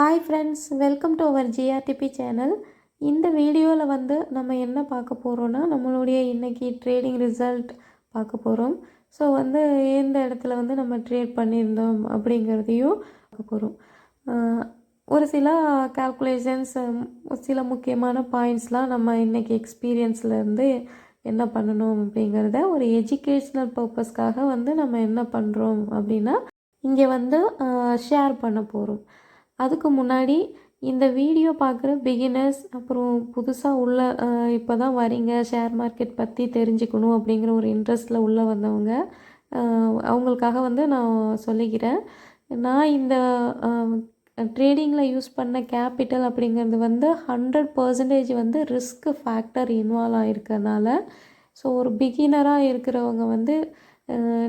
Hi friends, welcome to our GRTB channel. இந்த வீடியோவில் வந்து நம்ம என்ன பார்க்க போகிறோன்னா, நம்மளுடைய இன்றைக்கி ட்ரேடிங் ரிசல்ட் பார்க்க போகிறோம். ஸோ வந்து எந்த இடத்துல வந்து நம்ம ட்ரேட் பண்ணியிருந்தோம் அப்படிங்கிறதையும் பார்க்க போகிறோம். ஒரு சில கால்குலேஷன்ஸ், சில முக்கியமான பாயிண்ட்ஸ்லாம் நம்ம இன்றைக்கி எக்ஸ்பீரியன்ஸ்லேருந்து என்ன பண்ணணும் அப்படிங்கிறத ஒரு எஜுகேஷ்னல் பர்பஸ்க்காக வந்து நம்ம என்ன பண்ணுறோம் அப்படின்னா இங்கே வந்து ஷேர் பண்ண போகிறோம். அதுக்கு முன்னாடி இந்த வீடியோ பார்க்குற பிகினர்ஸ், அப்புறம் புதுசாக உள்ள இப்போ தான் வரீங்க, ஷேர் மார்க்கெட் பற்றி தெரிஞ்சுக்கணும் அப்படிங்கிற ஒரு இன்ட்ரெஸ்ட்டில் உள்ளே வந்தவங்க, அவங்களுக்காக வந்து நான் சொல்லிக்கிறேன். நான் இந்த ட்ரேடிங்கில் யூஸ் பண்ண கேபிட்டல் அப்படிங்கிறது வந்து 100% வந்து ரிஸ்க் ஃபேக்டர் இன்வால்வ் ஆகிருக்கனால, ஸோ ஒரு பிகினராக இருக்கிறவங்க வந்து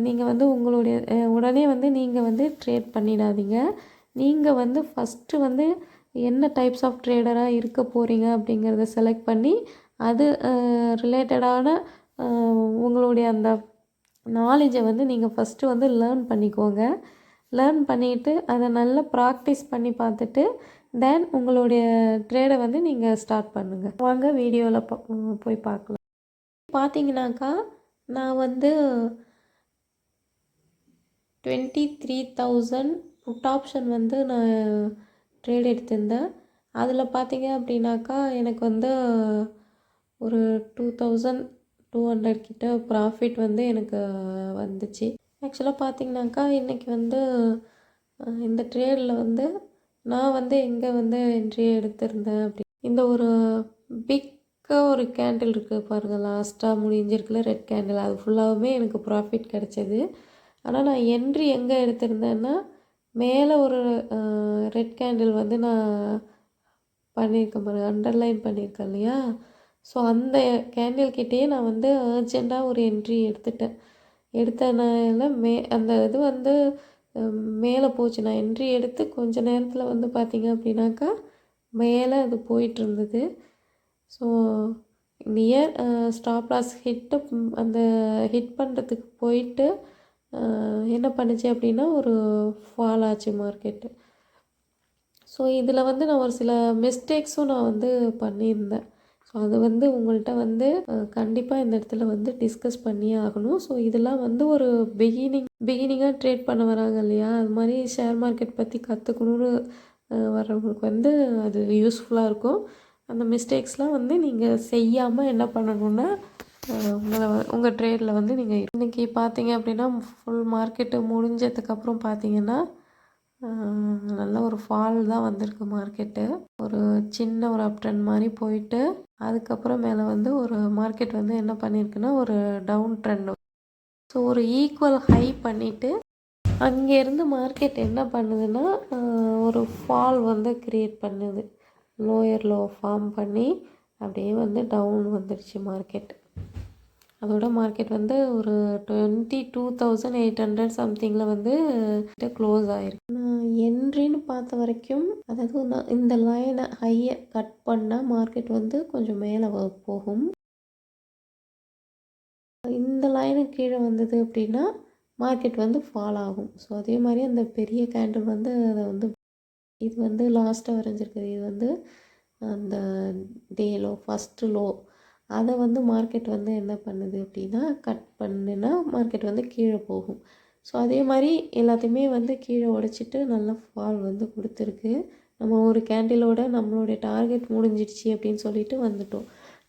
நீங்கள் வந்து உங்களுடைய உடனே வந்து நீங்கள் வந்து ட்ரேட் பண்ணிடாதீங்க. நீங்கள் வந்து ஃபஸ்ட்டு வந்து என்ன டைப்ஸ் ஆஃப் ட்ரேடராக இருக்க போகிறீங்க அப்படிங்கிறத செலக்ட் பண்ணி அது ரிலேட்டடான உங்களுடைய அந்த நாலேஜை வந்து நீங்கள் ஃபஸ்ட்டு வந்து லேர்ன் பண்ணிக்கோங்க. லேர்ன் பண்ணிவிட்டு அதை நல்லா ப்ராக்டிஸ் பண்ணி பார்த்துட்டு தென் உங்களுடைய ட்ரேடை வந்து நீங்கள் ஸ்டார்ட் பண்ணுங்கள். வாங்க வீடியோவில் போய் பார்க்கலாம். பார்த்தீங்கன்னாக்கா நான் வந்து 23,000 புட் ஆப்ஷன் வந்து நான் ட்ரேட் எடுத்திருந்தேன். அதில் பார்த்தீங்க அப்படின்னாக்கா எனக்கு வந்து ஒரு 2,200 கிட்ட ப்ராஃபிட் வந்து எனக்கு வந்துச்சு. ஆக்சுவலாக பார்த்தீங்கன்னாக்கா இன்றைக்கி வந்து இந்த ட்ரேடில் வந்து நான் வந்து எங்கே வந்து என்ட்ரி எடுத்திருந்தேன் அப்படி இந்த ஒரு பிக்காக ஒரு கேண்டில் இருக்குது பாருங்கள், லாஸ்ட்டாக முடிஞ்சிருக்குல்ல ரெட் கேண்டில், அது ஃபுல்லாகவுமே எனக்கு ப்ராஃபிட் கிடச்சிது. ஆனால் நான் என்ட்ரி எங்கே எடுத்திருந்தேன்னா மேலே ஒரு ரெட் கேண்டில் வந்து நான் பண்ணியிருக்கேன் பாருங்கள், அண்டர்லைன் பண்ணியிருக்கேன் இல்லையா. ஸோ அந்த கேண்டில் கிட்டேயே நான் வந்து அர்ஜெண்ட்டாக ஒரு என்ட்ரி எடுத்தனால அந்த இது வந்து மேலே போச்சு. நான் என்ட்ரி எடுத்து கொஞ்சம் நேரத்தில் வந்து பார்த்திங்க அப்படின்னாக்கா மேலே அது போயிட்டு இருந்தது. ஸோ நியர் ஸ்டாப் லாஸ் அந்த ஹிட் பண்ணுறதுக்கு போயிட்டு என்ன பண்ணுச்சு அப்படின்னா ஒரு ஃபால் ஆச்சு மார்க்கெட்டு. ஸோ இதில் வந்து நான் ஒரு சில மிஸ்டேக்ஸும் நான் வந்து பண்ணியிருந்தேன். ஸோ அது வந்து உங்கள்கிட்ட வந்து கண்டிப்பாக இந்த இடத்துல வந்து டிஸ்கஸ் பண்ணியே ஆகணும். ஸோ இதெல்லாம் வந்து ஒரு பிகினிங்காக ட்ரேட் பண்ண வராங்க இல்லையா, அது மாதிரி ஷேர் மார்க்கெட் பற்றி கற்றுக்கணுன்னு வர்றவங்களுக்கு வந்து அது யூஸ்ஃபுல்லாக இருக்கும். அந்த மிஸ்டேக்ஸ்லாம் வந்து நீங்கள் செய்யாமல் என்ன பண்ணணுன்னா உங்கள் ட்ரேடில் வந்து நீங்கள் இன்றைக்கி பார்த்தீங்க அப்படின்னா ஃபுல் மார்க்கெட்டு முடிஞ்சதுக்கப்புறம் பார்த்தீங்கன்னா நல்ல ஒரு ஃபால் தான் வந்திருக்கு மார்க்கெட்டு. ஒரு சின்ன ஒரு அப் ட்ரெண்ட் மாதிரி போயிட்டு அதுக்கப்புறம் மேலே வந்து ஒரு மார்க்கெட் வந்து என்ன பண்ணியிருக்குன்னா ஒரு டவுன் ட்ரெண்ட். ஸோ ஒரு ஈக்குவல் ஹை பண்ணிவிட்டு அங்கேருந்து மார்க்கெட் என்ன பண்ணுதுன்னா ஒரு ஃபால் வந்து க்ரியேட் பண்ணுது, லோயர் லோ ஃபார்ம் பண்ணி அப்படியே வந்து டவுன் வந்துடுச்சு மார்க்கெட். அதோட மார்க்கெட் வந்து ஒரு 22,800 சம்திங்கில் வந்து க்ளோஸ் ஆகிருக்கு. நான் என்ட்ரின்னு பார்த்த வரைக்கும், அதாவது நான் இந்த லைனை ஹையை கட் பண்ணால் மார்க்கெட் வந்து கொஞ்சம் மேலே போகும். இந்த லைனு கீழே வந்தது அப்படின்னா மார்க்கெட் வந்து ஃபால் ஆகும். ஸோ அதே மாதிரி அந்த பெரிய கேண்டில் வந்து அதை வந்து இது வந்து லாஸ்ட்டாக வரைஞ்சிருக்குது, இது வந்து அந்த டே லோ, ஃபஸ்ட்டு லோ, அதை வந்து மார்க்கெட் வந்து என்ன பண்ணுது அப்படின்னா கட் பண்ணுன்னா மார்க்கெட் வந்து கீழே போகும். ஸோ அதே மாதிரி எல்லாத்தையுமே வந்து கீழே உடைச்சிட்டு நல்லா ஃபால் வந்து கொடுத்துருக்கு. நம்ம ஒரு கேண்டிலோட நம்மளுடைய டார்கெட் முடிஞ்சிடுச்சு அப்படின்னு சொல்லிட்டு வந்துட்டோம்.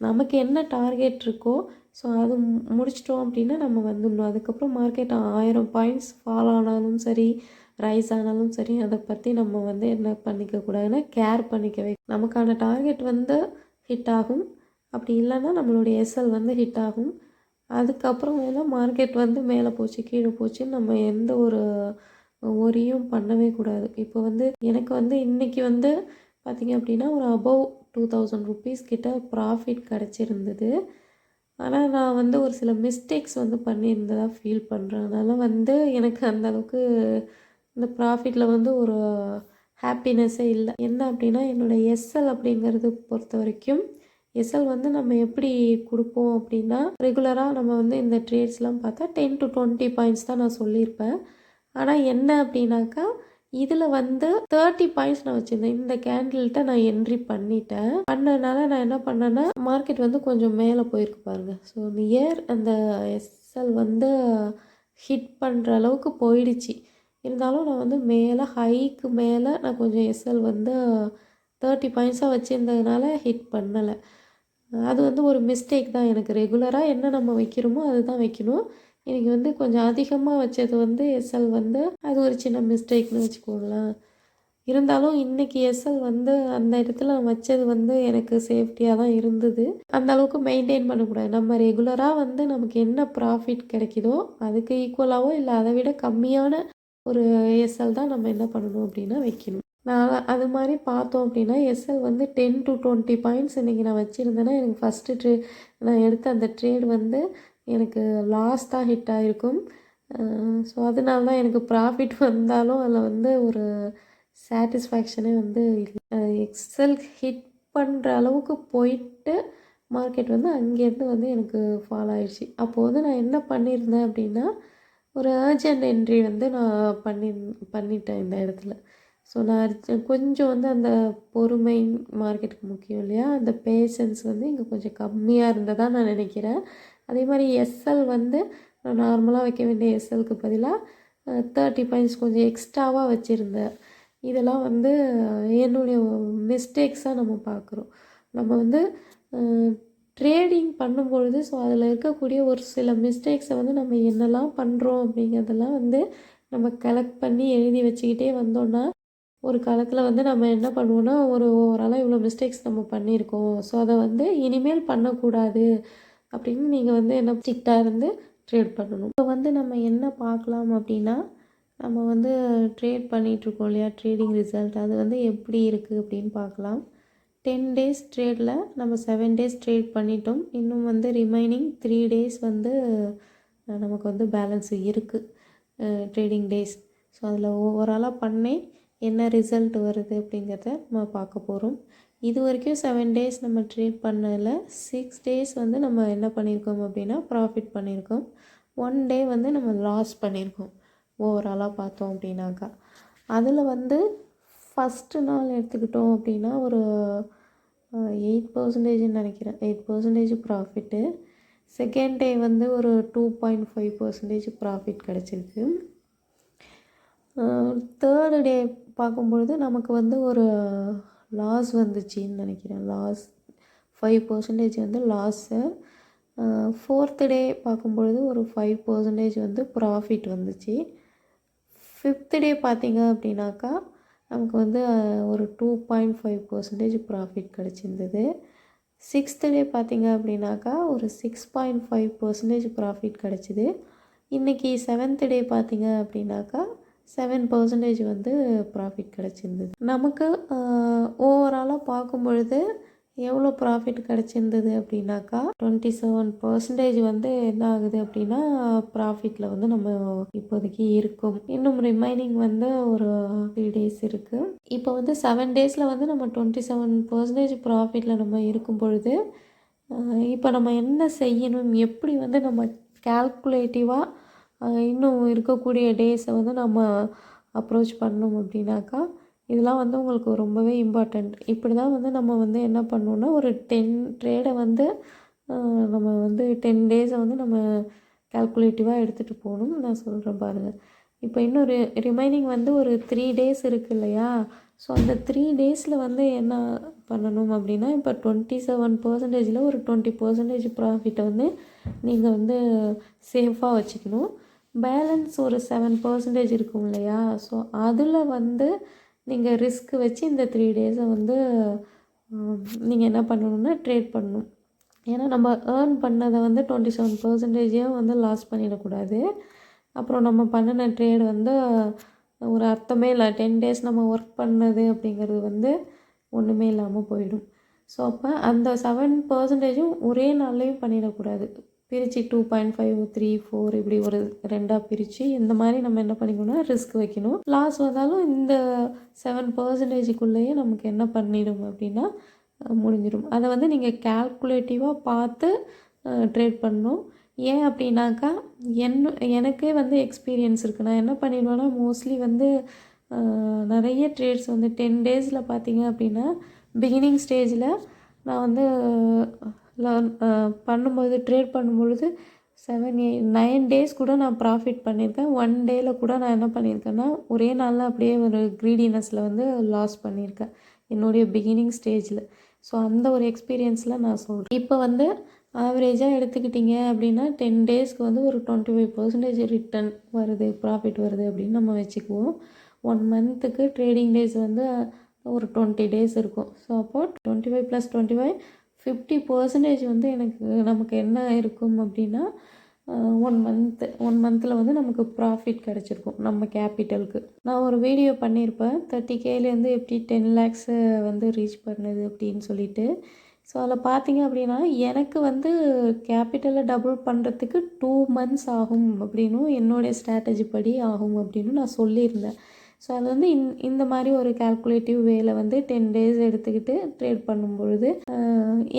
நமக்கு என்ன டார்கெட் இருக்கோ ஸோ அது முடிச்சிட்டோம் அப்படின்னா நம்ம வந்துடணும். அதுக்கப்புறம் மார்க்கெட் 1000 பாயிண்ட்ஸ் ஃபால் ஆனாலும் சரி, ரைஸ் ஆனாலும் சரி, அதை பற்றி நம்ம வந்து என்ன பண்ணிக்கக்கூடாதுன்னா கேர் பண்ணிக்கவே. நமக்கான டார்கெட் வந்து ஹிட் ஆகும், அப்படி இல்லைன்னா நம்மளுடைய எஸ்எல் வந்து ஹிட் ஆகும். அதுக்கப்புறம் மார்க்கெட் வந்து மேலே போச்சு கீழே போச்சுன்னு நம்ம எந்த ஒரு ஒரியும் பண்ணவே கூடாது. இப்போ வந்து எனக்கு வந்து இன்றைக்கி வந்து பார்த்திங்க அப்படின்னா ஒரு அபவ் 2,000 ருபீஸ் கிட்ட ப்ராஃபிட் கிடச்சிருந்தது. ஆனால் நான் வந்து ஒரு சில மிஸ்டேக்ஸ் வந்து பண்ணியிருந்ததாக ஃபீல் பண்ணுறேன். அதனால் வந்து எனக்கு அந்தளவுக்கு இந்த ப்ராஃபிட்டில் வந்து ஒரு ஹாப்பினஸ்ஸே இல்லை. என்ன அப்படின்னா என்னோடய எஸ்எல் அப்படிங்கிறது பொறுத்த வரைக்கும் எஸ்எல் வந்து நம்ம எப்படி கொடுப்போம் அப்படின்னா ரெகுலராக நம்ம வந்து இந்த ட்ரேட்ஸ்லாம் பார்த்தா 10 to 20 பாயிண்ட்ஸ் தான் நான் சொல்லியிருப்பேன். ஆனால் என்ன அப்படின்னாக்கா இதில் வந்து 30 பாயிண்ட்ஸ் நான் வச்சுருந்தேன். இந்த கேண்டில்கிட்ட நான் என்ட்ரி பண்ணிட்டேன். பண்ணனால நான் என்ன பண்ணேன்னா மார்க்கெட் வந்து கொஞ்சம் மேலே போயிருக்கு பாருங்கள். ஸோ நியர் அந்த எஸ்எல் வந்து ஹிட் பண்ணுற அளவுக்கு போயிடுச்சு. இருந்தாலும் நான் வந்து மேலே ஹைக்கு மேலே நான் கொஞ்சம் எஸ்எல் வந்து 30 பாயிண்ட்ஸாக வச்சுருந்ததுனால ஹிட் பண்ணலை. அது வந்து ஒரு மிஸ்டேக் தான். எனக்கு ரெகுலராக என்ன நம்ம வைக்கிறோமோ அதுதான் வைக்கணும். எனக்கு வந்து கொஞ்சம் அதிகமாக வச்சது வந்து எஸ்எல் வந்து அது ஒரு சின்ன மிஸ்டேக்னு வச்சுக்கோங்களேன். இருந்தாலும் இன்றைக்கி எஸ்எல் வந்து அந்த இடத்துல நான் வச்சது வந்து எனக்கு சேஃப்டியாக தான் இருந்தது. அந்த அளவுக்கு மெயின்டைன் பண்ணக்கூடாது. நம்ம ரெகுலராக வந்து நமக்கு என்ன ப்ராஃபிட் கிடைக்குதோ அதுக்கு ஈக்குவலாகவோ இல்லை அதை விட கம்மியான ஒரு எஸ்எல் தான் நம்ம என்ன பண்ணணும் அப்படின்னா வைக்கணும். நான் அது மாதிரி பார்த்தோம் அப்படின்னா எஸ்எல் வந்து 10 to 20 பாயிண்ட்ஸ் இன்றைக்கி நான் வச்சுருந்தேன்னா எனக்கு ஃபஸ்ட்டு நான் எடுத்த அந்த ட்ரேட் வந்து எனக்கு லாஸ் தான் ஹிட் ஆகிருக்கும். ஸோ அதனால தான் எனக்கு ப்ராஃபிட் வந்தாலும் அதில் வந்து ஒரு சாட்டிஸ்ஃபேக்ஷனே வந்து இல்லை. எக்ஸல் ஹிட் பண்ணுற அளவுக்கு போயிட்டு மார்க்கெட் வந்து அங்கேருந்து வந்து எனக்கு ஃபால் ஆயிடுச்சு. அப்போது வந்து நான் என்ன பண்ணியிருந்தேன் அப்படின்னா ஒரு அர்ஜென்ட் என்ட்ரி வந்து நான் பண்ணிட்டேன் இந்த இடத்துல. ஸோ நான் கொஞ்சம் வந்து அந்த பொறுமை மார்க்கெட்டுக்கு முக்கியம் இல்லையா, அந்த பேஷன்ஸ் வந்து இங்கே கொஞ்சம் கம்மியாக இருந்ததாக நான் நினைக்கிறேன். அதே மாதிரி எஸ்எல் வந்து நான் நார்மலாக வைக்க வேண்டிய எஸ்எல்க்கு பதிலாக 30 பாயிண்ட்ஸ் கொஞ்சம் எக்ஸ்ட்ராவாக வச்சுருந்தேன். இதெல்லாம் வந்து என்னுடைய மிஸ்டேக்ஸாக நம்ம பார்க்குறோம். நம்ம வந்து ட்ரேடிங் பண்ணும்பொழுது ஸோ அதில் இருக்கக்கூடிய ஒரு சில மிஸ்டேக்ஸை வந்து நம்ம என்னெல்லாம் பண்ணுறோம் அப்படிங்கிறதெல்லாம் வந்து நம்ம கலெக்ட் பண்ணி எழுதி வச்சுக்கிட்டே வந்தோன்னா ஒரு காலத்தில் வந்து நம்ம என்ன பண்ணுவோன்னா ஓவராலாக இவ்வளோ மிஸ்டேக்ஸ் நம்ம பண்ணியிருக்கோம். ஸோ அதை வந்து இனிமேல் பண்ணக்கூடாது அப்படின்னு நீங்கள் வந்து என்ன ஸ்ட்ரிக்டாக இருந்து ட்ரேட் பண்ணணும். இப்போ வந்து நம்ம என்ன பார்க்கலாம் அப்படின்னா நம்ம வந்து ட்ரேட் பண்ணிகிட்ருக்கோம் இல்லையா, ட்ரேடிங் ரிசல்ட் அது வந்து எப்படி இருக்குது அப்படின்னு பார்க்கலாம். 10 டேஸ் ட்ரேடில் நம்ம 7 டேஸ் ட்ரேட் பண்ணிட்டோம். இன்னும் வந்து ரிமைனிங் 3 டேஸ் வந்து நமக்கு வந்து பேலன்ஸ் இருக்குது ட்ரேடிங் டேஸ். ஸோ அதில் ஓவராலாக பண்ணி என்ன ரிசல்ட் வருது அப்படிங்கிறத நம்ம பார்க்க போகிறோம். இது வரைக்கும் 7 டேஸ் நம்ம ட்ரேட் பண்ணதில் 6 டேஸ் வந்து நம்ம என்ன பண்ணியிருக்கோம் அப்படின்னா ப்ராஃபிட் பண்ணியிருக்கோம். 1 டே வந்து நம்ம லாஸ் பண்ணியிருக்கோம் ஓவராலாக பார்த்தோம் அப்படின்னாக்கா. அதில் வந்து ஃபஸ்ட்டு நாள் எடுத்துக்கிட்டோம் அப்படின்னா ஒரு 8% நினைக்கிறேன், 8% ப்ராஃபிட்டு. செகண்ட் டே வந்து ஒரு 2.5% ப்ராஃபிட் கிடச்சிருக்கு. தேர்டு டே பார்க்கும்பொழுது நமக்கு வந்து ஒரு லாஸ் வந்துச்சின்னு நினைக்கிறேன், லாஸ் 5% வந்து லாஸு. ஃபோர்த்து டே பார்க்கும்பொழுது ஒரு 5% வந்து ப்ராஃபிட் வந்துச்சு. ஃபிஃப்த்து டே பார்த்திங்க அப்படின்னாக்கா நமக்கு வந்து ஒரு 2.5% ப்ராஃபிட் கிடச்சிருந்தது. சிக்ஸ்த்து டே பார்த்திங்க அப்படின்னாக்கா ஒரு 6.5% ப்ராஃபிட் கிடச்சிது. இன்றைக்கி 7th டே பார்த்திங்க அப்படின்னாக்கா 7% வந்து ப்ராஃபிட் கிடச்சிருந்தது. நமக்கு ஓவராலாக பார்க்கும் பொழுது எவ்வளோ ப்ராஃபிட் கிடச்சிருந்தது அப்படின்னாக்கா 27% வந்து என்ன ஆகுது அப்படின்னா ப்ராஃபிட்டில் வந்து நம்ம இப்போதைக்கு இருக்கும். இன்னும் ரிமைனிங் வந்து ஒரு 3 டேஸ் இருக்குது. இப்போ வந்து 7 டேஸில் வந்து நம்ம 27% ப்ராஃபிட்டில் நம்ம இருக்கும் பொழுது இப்போ நம்ம என்ன செய்யணும், எப்படி வந்து நம்ம கால்குலேட்டிவாக இன்னும் இருக்கக்கூடிய டேஸை வந்து நம்ம அப்ரோச் பண்ணணும் அப்படின்னாக்கா இதெல்லாம் வந்து உங்களுக்கு ரொம்பவே இம்பார்ட்டண்ட். இப்படி தான் வந்து நம்ம வந்து என்ன பண்ணணுன்னா ஒரு 10 ட்ரேடை வந்து நம்ம வந்து 10 டேஸை வந்து நம்ம கால்குலேட்டிவாக எடுத்துகிட்டு போகணும்னு நான் சொல்கிறேன் பாருங்கள். இப்போ இன்னும் ரிமைனிங் வந்து ஒரு 3 டேஸ் இருக்குது இல்லையா. ஸோ அந்த 3 டேஸில் வந்து என்ன பண்ணணும் அப்படின்னா இப்போ 27%ல் ஒரு 20% ப்ராஃபிட்டை வந்து நீங்கள் வந்து சேஃபாக வச்சுக்கணும். பேலன்ஸ் ஒரு 7% இருக்கும் இல்லையா. ஸோ அதில் வந்து நீங்கள் ரிஸ்க் வச்சு இந்த 3 டேஸை வந்து நீங்கள் என்ன பண்ணணுன்னா ட்ரேட் பண்ணணும். ஏன்னா நம்ம ஏர்ன் பண்ணதை வந்து 27% வந்து லாஸ் பண்ணிடக்கூடாது. அப்புறம் நம்ம பண்ணின ட்ரேட் வந்து ஒரு அர்த்தமே இல்லை. 10 டேஸ் நம்ம ஒர்க் பண்ணது அப்படிங்கிறது வந்து ஒன்றுமே இல்லாமல் போயிடும். ஸோ அப்போ அந்த 7%ம் ஒரே நாள்லேயும் பண்ணிடக்கூடாது. பிரித்து 2.5 3 4 இப்படி ஒரு 2ஆக பிரித்து இந்த மாதிரி நம்ம என்ன பண்ணிக்கணும்னா ரிஸ்க் வைக்கணும். லாஸ் வந்தாலும் இந்த 7%க்குள்ளேயே நமக்கு என்ன பண்ணிடும் அப்படின்னா முடிஞ்சிடும். அதை வந்து நீங்கள் கால்குலேட்டிவாக பார்த்து ட்ரேட் பண்ணணும். ஏன் அப்படின்னாக்கா எனக்கே வந்து எக்ஸ்பீரியன்ஸ் இருக்குது. நான் என்ன பண்ணிடுவேன்னா மோஸ்ட்லி வந்து நிறைய ட்ரேட்ஸ் வந்து 10 டேஸில் பார்த்தீங்க அப்படின்னா பிகினிங் ஸ்டேஜில் நான் வந்து லேர்ன் பண்ணும்போது ட்ரேட் பண்ணும்பொழுது 7-9 டேஸ் கூட நான் ப்ராஃபிட் பண்ணியிருக்கேன். 1 டேயில் கூட நான் என்ன பண்ணியிருக்கேன்னா ஒரே நாளில் அப்படியே ஒரு க்ரீடினஸில் வந்து லாஸ் பண்ணியிருக்கேன் என்னுடைய பிகினிங் ஸ்டேஜில். ஸோ அந்த ஒரு எக்ஸ்பீரியன்ஸில் நான் சொல்கிறேன். இப்போ வந்து ஆவரேஜாக எடுத்துக்கிட்டிங்க அப்படின்னா 10 டேஸ்க்கு வந்து ஒரு 25% ரிட்டர்ன் வருது, ப்ராஃபிட் வருது அப்படின்னு நம்ம வச்சுக்குவோம். 1 மந்த்துக்கு ட்ரேடிங் டேஸ் வந்து ஒரு 20 டேஸ் இருக்கும். ஸோ அப்போது 25 + 25 50% வந்து நமக்கு என்ன இருக்கும் அப்படின்னா 1 மந்தில் வந்து நமக்கு ப்ராஃபிட் கிடச்சிருக்கும் நம்ம கேபிட்டலுக்கு. நான் ஒரு வீடியோ பண்ணியிருப்பேன் 30Kலேருந்து எப்படி 10 lakhs வந்து ரீச் பண்ணுது அப்படின்னு சொல்லிட்டு. ஸோ அதில் பார்த்தீங்க அப்படின்னா எனக்கு வந்து கேபிட்டலை டபுள் பண்ணுறதுக்கு 2 months ஆகும் அப்படின்னும் என்னுடைய ஸ்ட்ராட்டஜி படி ஆகும் அப்படின்னு நான் சொல்லியிருந்தேன். ஸோ அது வந்து இந்த மாதிரி ஒரு கால்குலேட்டிவ் வேல வந்து 10 டேஸ் எடுத்துக்கிட்டு ட்ரேட் பண்ணும்பொழுது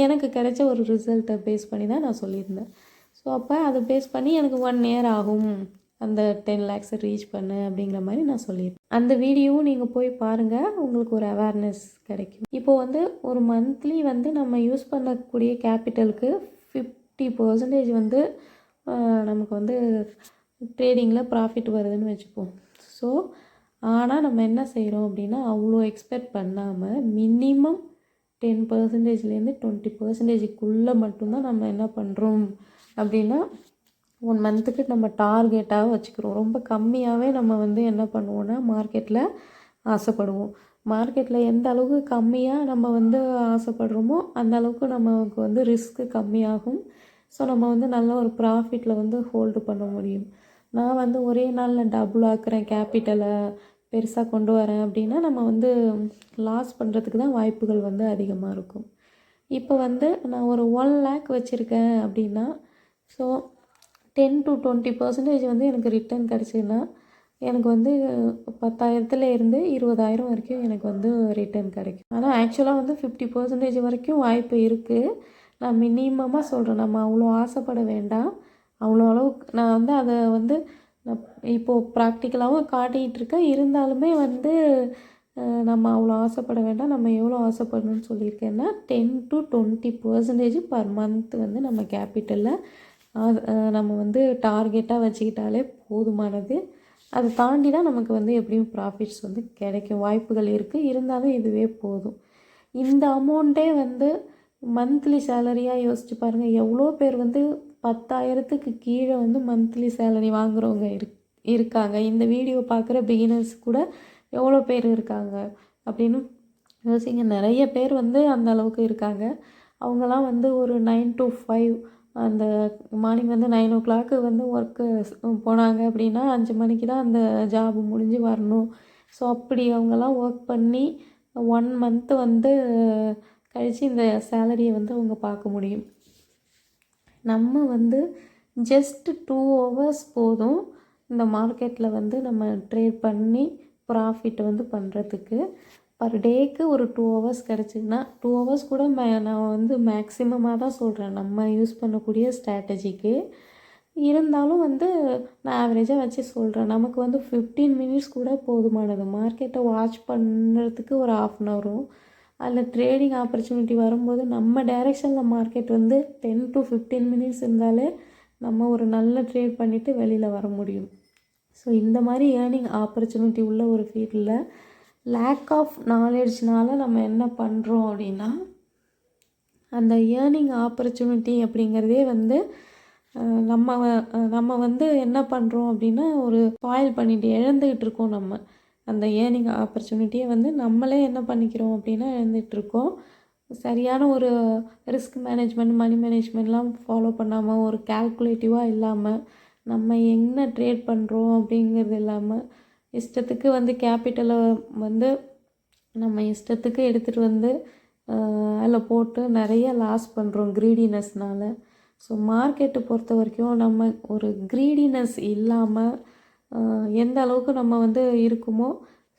எனக்கு கிடைச்ச ஒரு ரிசல்ட்டை பேஸ் பண்ணி தான் நான் சொல்லியிருந்தேன். ஸோ அப்போ அதை பேஸ் பண்ணி எனக்கு 1 year ஆகும் அந்த 10 lakhs ரீச் பண்ணு அப்படிங்கிற மாதிரி நான் சொல்லியிருந்தேன். அந்த வீடியோவும் நீங்கள் போய் பாருங்கள், உங்களுக்கு ஒரு அவேர்னஸ் கிடைக்கும். இப்போது வந்து ஒரு மந்த்லி வந்து நம்ம யூஸ் பண்ணக்கூடிய கேபிட்டலுக்கு 50% வந்து நமக்கு வந்து ட்ரேடிங்கில் ப்ராஃபிட் வருதுன்னு வச்சுப்போம். ஸோ ஆனால் நம்ம என்ன செய்கிறோம் அப்படின்னா அவ்வளோ எக்ஸ்பெக்ட் பண்ணாமல் மினிமம் 10%லேருந்து 20%க்குள்ளே மட்டும்தான் நம்ம என்ன பண்ணுறோம் அப்படின்னா 1 மந்த்துக்கு நம்ம டார்கெட்டாக வச்சுக்கிறோம். ரொம்ப கம்மியாகவே நம்ம வந்து என்ன பண்ணுவோன்னா மார்க்கெட்டில் ஆசைப்படுவோம். மார்க்கெட்டில் எந்த அளவுக்கு கம்மியாக நம்ம வந்து ஆசைப்படுறோமோ அந்த அளவுக்கு நமக்கு வந்து ரிஸ்க்கு கம்மியாகும். ஸோ நம்ம வந்து நல்ல ஒரு ப்ராஃபிட்டில் வந்து ஹோல்டு பண்ண முடியும். நான் வந்து ஒரே நாளில் டபுள் ஆக்குறேன், கேபிட்டலை பெருசாக கொண்டு வரேன் அப்படின்னா நம்ம வந்து லாஸ் பண்ணுறதுக்கு தான் வாய்ப்புகள் வந்து அதிகமாக இருக்கும். இப்போ வந்து நான் ஒரு 1 lakh வச்சுருக்கேன் அப்படின்னா ஸோ 10 to 20% வந்து எனக்கு ரிட்டர்ன் கிடச்சிதுன்னா எனக்கு வந்து 10,000லேருந்து 20,000 வரைக்கும் எனக்கு வந்து ரிட்டர்ன் கிடைக்கும். ஆனால் ஆக்சுவலாக வந்து 50% வரைக்கும் வாய்ப்பு இருக்குது. நான் மினிமமாக சொல்கிறேன், நம்ம அவ்வளோ ஆசைப்பட வேண்டாம். அவ்வளோ அளவுக்கு நான் வந்து அதை வந்து நான் இப்போது ப்ராக்டிக்கலாகவும் காட்டிகிட்டு இருக்கேன். இருந்தாலுமே வந்து நம்ம அவ்வளோ ஆசைப்பட வேண்டாம். நம்ம எவ்வளோ ஆசைப்படணும்னு சொல்லியிருக்கேன்னா 10 to 20% பர் மந்த் வந்து நம்ம கேபிட்டலில் நம்ம வந்து டார்கெட்டாக வச்சுக்கிட்டாலே போதுமானது. அதை தாண்டி தான் நமக்கு வந்து எப்படியும் ப்ராஃபிட்ஸ் வந்து கிடைக்கும் வாய்ப்புகள் இருக்குது. இருந்தாலும் இதுவே போதும். இந்த அமௌண்ட்டே வந்து மந்த்லி சேலரியாக யோசிச்சு பாருங்கள். எவ்வளோ பேர் வந்து 10,000க்கு கீழே வந்து மந்த்லி சேலரி வாங்குகிறவங்க இருக்காங்க. இந்த வீடியோ பார்க்குற பிகினர்ஸ் கூட எவ்வளோ பேர் இருக்காங்க அப்படின்னு யோசிங்க. நிறைய பேர் வந்து அந்த அளவுக்கு இருக்காங்க. அவங்களாம் வந்து ஒரு 9 to 5 அந்த மார்னிங் வந்து 9 o'clock வந்து ஒர்க்கு போனாங்க அப்படின்னா 5 மணிக்கு தான் அந்த ஜாப் முடிஞ்சு வரணும். ஸோ அப்படி அவங்கெல்லாம் ஒர்க் பண்ணி 1 month வந்து கழித்து இந்த சேலரியை வந்து அவங்க பார்க்க முடியும். நம்ம வந்து ஜஸ்ட் 2 hours போதும் இந்த மார்க்கெட்டில் வந்து நம்ம ட்ரேட் பண்ணி ப்ராஃபிட் வந்து பண்ணுறதுக்கு. பர் டேக்கு ஒரு 2 hours கிடச்சிதுன்னா 2 hours கூட நான் வந்து மேக்ஸிமமாக தான் சொல்கிறேன் நம்ம யூஸ் பண்ணக்கூடிய ஸ்ட்ராட்டஜிக்கு. இருந்தாலும் வந்து நான் ஆவரேஜாக வச்சு சொல்கிறேன். நமக்கு வந்து 15 minutes கூட போதுமானது. மார்க்கெட்டை வாட்ச் பண்ணுறதுக்கு ஒரு 1/2 an hour. அதில் ட்ரேடிங் ஆப்பர்ச்சுனிட்டி வரும்போது நம்ம டைரெக்ஷனில் மார்க்கெட் வந்து 10 to 15 minutes இருந்தாலே நம்ம ஒரு நல்ல ட்ரேட் பண்ணிவிட்டு வெளியில் வர முடியும். ஸோ இந்த மாதிரி ஏர்னிங் ஆப்பர்ச்சுனிட்டி உள்ள ஒரு ஃபீல்டில் லேக் ஆஃப் நாலேஜ்னால் நம்ம என்ன பண்ணுறோம் அப்படின்னா அந்த ஏர்னிங் ஆப்பர்ச்சுனிட்டி அப்படிங்கிறதே வந்து நம்ம வந்து என்ன பண்ணுறோம் அப்படின்னா ஒரு ஸ்பாயில் பண்ணிட்டு இழந்துக்கிட்டு இருக்கோம். நம்ம அந்த ஏர்னிங் ஆப்பர்ச்சுனிட்டியை வந்து நம்மளே என்ன பண்ணிக்கிறோம் அப்படின்னா இழந்துகிட்ருக்கோம். சரியான ஒரு ரிஸ்க் மேனேஜ்மெண்ட், மணி மேனேஜ்மெண்ட்லாம் ஃபாலோ பண்ணாமல், ஒரு கால்குலேட்டிவாக இல்லாமல், நம்ம என்ன ட்ரேட் பண்ணுறோம் அப்படிங்கிறது இல்லாமல் இஷ்டத்துக்கு வந்து கேபிட்டலை வந்து நம்ம இஷ்டத்துக்கு எடுத்துகிட்டு வந்து அதில் போட்டு நிறைய லாஸ் பண்ணுறோம் க்ரீடினஸ்னால். ஸோ மார்க்கெட்டை பொறுத்த வரைக்கும் நம்ம ஒரு க்ரீடினஸ் இல்லாமல் எந்த அளவுக்கு நம்ம வந்து இருக்குமோ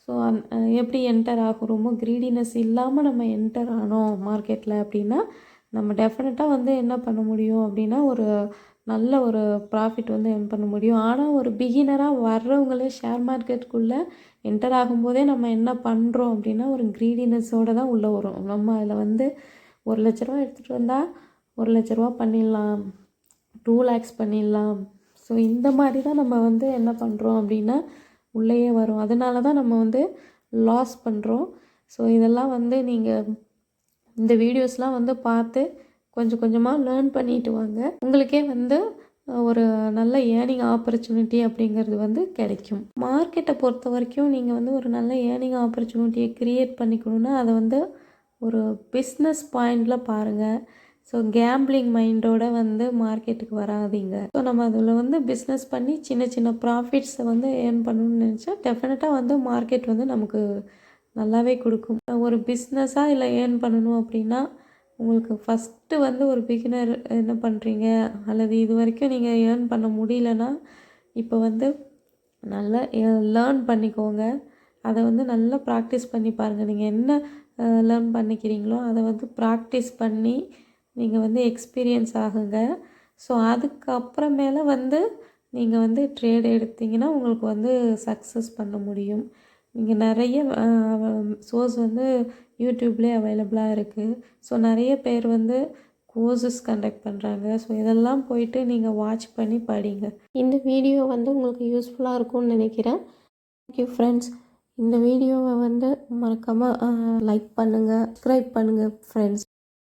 ஸோ எப்படி என்டர் ஆகுறோமோ க்ரீடினஸ் இல்லாமல் நம்ம என்டர் ஆனோம் மார்க்கெட்டில் அப்படின்னா நம்ம டெஃபினட்டாக வந்து என்ன பண்ண முடியும் அப்படின்னா ஒரு நல்ல ஒரு ப்ராஃபிட் வந்து earn பண்ண முடியும். ஆனால் ஒரு பிகினராக வர்றவங்களே ஷேர் மார்க்கெட்டுக்குள்ளே என்டர் ஆகும்போதே நம்ம என்ன பண்ணுறோம் அப்படின்னா ஒரு க்ரீடினஸோடு தான் உள்ளே வரும். நம்ம அதில் வந்து ₹1,00,000 எடுத்துகிட்டு வந்தால் ₹1,00,000 பண்ணிடலாம், 2 lakhs பண்ணிடலாம். ஸோ இந்த மாதிரி தான் நம்ம வந்து என்ன பண்ணுறோம் அப்படின்னா உள்ளேயே வரும். அதனால தான் நம்ம வந்து லாஸ் பண்ணுறோம். ஸோ இதெல்லாம் வந்து நீங்கள் இந்த வீடியோஸ்லாம் வந்து பார்த்து கொஞ்சம் கொஞ்சமாக லேர்ன் பண்ணிட்டு வாங்க. உங்களுக்கே வந்து ஒரு நல்ல ஏர்னிங் ஆப்பர்ச்சுனிட்டி அப்படிங்கிறது வந்து கிடைக்கும். மார்க்கெட்டை பொறுத்த வரைக்கும் நீங்கள் வந்து ஒரு நல்ல ஏர்னிங் ஆப்பர்ச்சுனிட்டியை க்ரியேட் பண்ணிக்கணுன்னா அதை வந்து ஒரு பிஸ்னஸ் பாயிண்டில் பாருங்கள். ஸோ கேம்பிளிங் மைண்டோட வந்து மார்க்கெட்டுக்கு வராதீங்க. ஸோ நம்ம அதில் வந்து பிஸ்னஸ் பண்ணி சின்ன சின்ன ப்ராஃபிட்ஸை வந்து ஏர்ன் பண்ணணும்னு நினச்சா டெஃபினட்டாக வந்து மார்க்கெட் வந்து நமக்கு நல்லாவே கொடுக்கும். ஒரு பிஸ்னஸாக இல்லை ஏர்ன் பண்ணணும் அப்படின்னா உங்களுக்கு ஃபஸ்ட்டு வந்து ஒரு பிகினர் என்ன பண்ணுறீங்க அல்லது இது வரைக்கும் நீங்கள் ஏர்ன் பண்ண முடியலன்னா இப்போ வந்து நல்லா லேர்ன் பண்ணிக்கோங்க. அதை வந்து நல்லா ப்ராக்டிஸ் பண்ணி பாருங்கள். நீங்கள் என்ன லேர்ன் பண்ணிக்கிறீங்களோ அதை வந்து ப்ராக்டிஸ் பண்ணி நீங்கள் வந்து எக்ஸ்பீரியன்ஸ் ஆகுங்க. ஸோ அதுக்கப்புறமேல வந்து நீங்கள் வந்து ட்ரேட் எடுத்திங்கன்னா உங்களுக்கு வந்து சக்ஸஸ் பண்ண முடியும். நீங்கள் நிறைய சோர்ஸ் வந்து யூடியூப்லேயே அவைலபிளாக இருக்குது. ஸோ நிறைய பேர் வந்து கோர்சஸ் கண்டக்ட் பண்ணுறாங்க. ஸோ இதெல்லாம் போயிட்டு நீங்கள் வாட்ச் பண்ணி படிங்க. இந்த வீடியோ வந்து உங்களுக்கு யூஸ்ஃபுல்லாக இருக்கும்னு நினைக்கிறேன். Thank you friends. இந்த வீடியோவை வந்து மறக்காமல் லைக் பண்ணுங்கள், சப்ஸ்கிரைப் பண்ணுங்கள் ஃப்ரெண்ட்ஸ்.